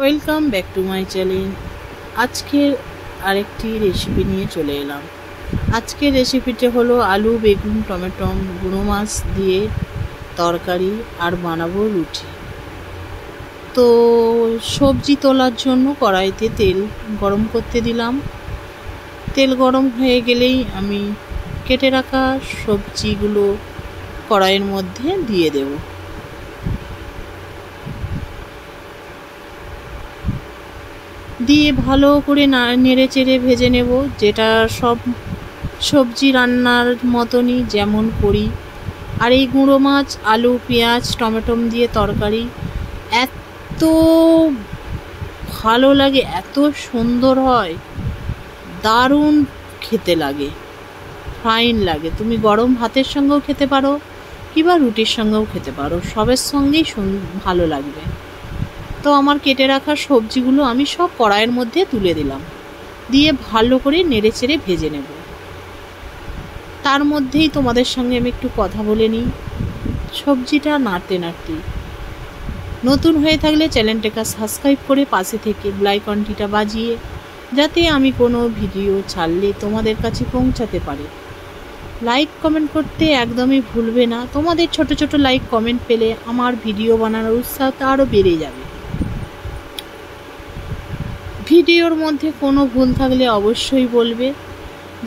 Welcome back to my channel. আজকের আরেকটি recipe নিয়ে চলে এলাম। আজকের রেসিপিটা হলো আলু, বেগুন, টমেটো, গুঁড়ো মাছ দিয়ে তরকারি, আর বানাবো রুটি। তো সবজি তোলার জন্য কড়াইতে তেল গরম করতে দিলাম। তেল গরম হয়ে গেলেই আমি কেটে রাখা সবজিগুলো কড়াইয়ের মধ্যে দিয়ে দেব। দিয়ে ভালো করে নেড়ে চেড়ে ভেজে নেব, যেটা সব সবজি রান্নার মতনই যেমন করি। আর এই গুঁড়ো মাছ, আলু, পেঁয়াজ, টমেটো দিয়ে তরকারি এত ভালো লাগে, এত সুন্দর হয়, দারুণ খেতে লাগে, ফাইন লাগে। তুমি গরম ভাতের সঙ্গেও খেতে পারো কিংবা রুটির সঙ্গেও খেতে পারো, সবের সঙ্গেই ভালো লাগবে। তো আমার কেটে রাখা সবজিগুলো আমি সব কড়াইয়ের মধ্যে তুলে দিলাম, দিয়ে ভালো করে নেড়ে চেড়ে ভেজে নেব। তার মধ্যেই তোমাদের সঙ্গে আমি একটু কথা বলে নিই। সবজিটা নাড়তে নাড়তেই, নতুন হয়ে থাকলে চ্যানেলটাকে সাবস্ক্রাইব করে পাশে থেকে বেল আইকনটিটা বাজিয়ে, যাতে আমি কোনো ভিডিও ছাড়লে তোমাদের কাছে পৌঁছাতে পারে। লাইক কমেন্ট করতে একদমই ভুলবে না। তোমাদের ছোট ছোট লাইক কমেন্ট পেলে আমার ভিডিও বানানোর উৎসাহটা আরও বেড়ে যাবে। ভিডিওর মধ্যে কোনো ভুল থাকলে অবশ্যই বলবে,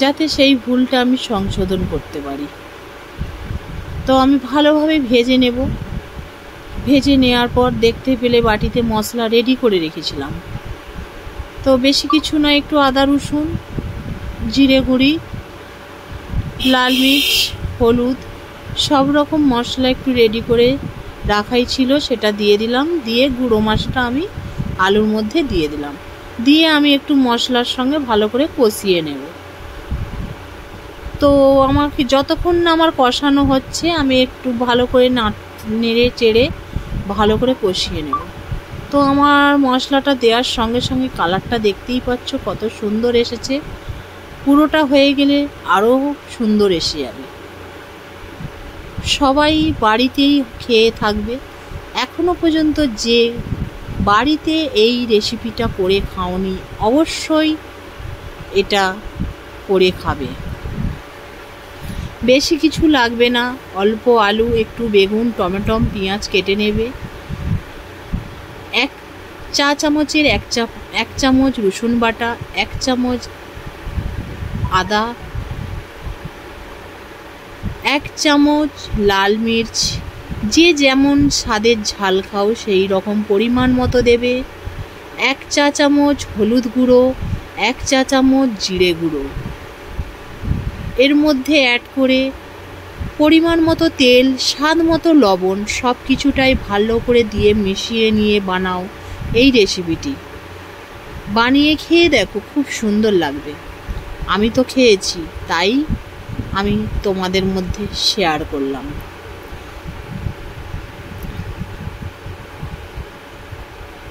যাতে সেই ভুলটা আমি সংশোধন করতে পারি। তো আমি ভালোভাবে ভেজে নেব। ভেজে নেওয়ার পর দেখতে পেলে বাটিতে মশলা রেডি করে রেখেছিলাম। তো বেশি কিছু না, একটু আদা রসুন, জিরে গুঁড়ি, লাল মির্চ, হলুদ, সব রকম মশলা একটু রেডি করে রাখাই ছিল, সেটা দিয়ে দিলাম। দিয়ে গুঁড়ো মাছটা আমি আলুর মধ্যে দিয়ে দিলাম। দিয়ে আমি একটু মশলার সঙ্গে ভালো করে কষিয়ে নেব। তো আমাকে যতক্ষণ না আমার কষানো হচ্ছে, আমি একটু ভালো করে নেড়ে চেড়ে ভালো করে কষিয়ে নেব। তো আমার মশলাটা দেওয়ার সঙ্গে সঙ্গে কালারটা দেখতেই পাচ্ছ কত সুন্দর এসেছে। পুরোটা হয়ে গেলে আরও সুন্দর এসে যাবে। সবাই বাড়িতেই খেয়ে থাকবে। এখনো পর্যন্ত যে বাড়িতে এই রেসিপিটা করে খাওনি, অবশ্যই এটা করে খাবে। বেশি কিছু লাগবে না, অল্প আলু, একটু বেগুন, টমেটো, পেঁয়াজ কেটে নেবে। এক চা চামচের এক চামচ রসুন বাটা, এক চামচ আদা, এক চামচ লাল মির্চ, যে যেমন স্বাদের ঝাল খাও সেই রকম পরিমাণ মতো দেবে। এক চা চামচ হলুদ গুঁড়ো, এক চা চামচ জিরে গুঁড়ো, এর মধ্যে অ্যাড করে পরিমাণ মতো তেল, স্বাদ মতো লবণ, সব কিছুটাই ভালো করে দিয়ে মিশিয়ে নিয়ে বানাও এই রেসিপিটি। বানিয়ে খেয়ে দেখো, খুব সুন্দর লাগবে। আমি তো খেয়েছি, তাই আমি তোমাদের মধ্যে শেয়ার করলাম।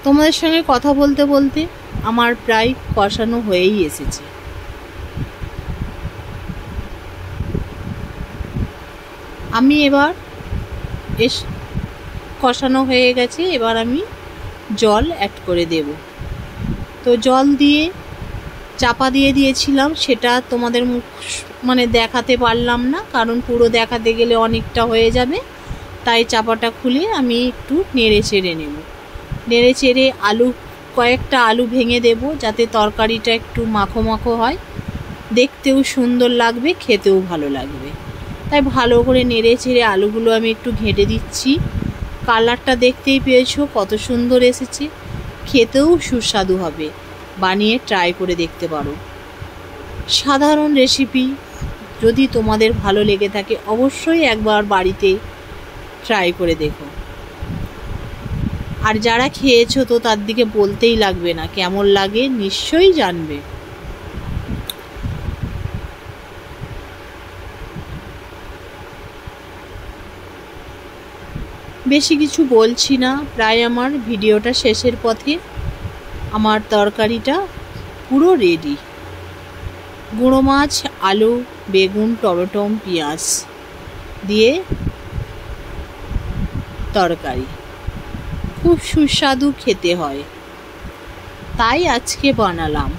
তোমাদের সঙ্গে কথা বলতে বলতে আমার প্রায় কষানো হয়েই এসেছে। আমি এবার কষানো হয়ে গেছে, এবার আমি জল অ্যাড করে দেব। তো জল দিয়ে চাপা দিয়ে দিয়েছিলাম, সেটা তোমাদের দেখাতে পারলাম না, কারণ পুরো দেখাতে গেলে অনেকটা হয়ে যাবে। তাই চাপাটা খুলে আমি একটু নেড়ে চেড়ে নেব। নেড়ে চেড়ে কয়েকটা আলু ভেঙে দেব, যাতে তরকারিটা একটু মাখো মাখো হয়, দেখতেও সুন্দর লাগবে, খেতেও ভালো লাগবে। তাই ভালো করে নেড়ে চেড়ে আলুগুলো আমি একটু ঘেঁটে দিচ্ছি। কালারটা দেখতেই পেয়েছো কত সুন্দর এসেছে, খেতেও সুস্বাদু হবে। বানিয়ে ট্রাই করে দেখতে পারো। সাধারণ রেসিপি যদি তোমাদের ভালো লেগে থাকে, অবশ্যই একবার বাড়িতে ট্রাই করে দেখো। আর যারা খেয়েছো তো তার দিকে বলতেই লাগবে না, কেমন লাগে নিশ্চয়ই জানবে। বেশি কিছু বলছি না, প্রায় আমার ভিডিওটা শেষের পথে। আমার তরকারিটা পুরো রেডি। গুঁড়ো মাছ, আলু, বেগুন, টমেটো, পেঁয়াজ দিয়ে তরকারি খুব সুস্বাদু খেতে হয়। তাই আজকে বানালাম।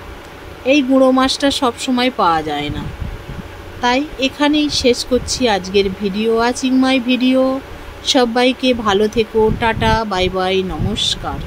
এই গুঁড়ো মাছটা সবসময় পাওয়া যায় না, তাই এখানেই শেষ করছি আজকের ভিডিও। Watching my video. সবাইকে ভালো থেকো। টাটা, বাই বাই, নমস্কার।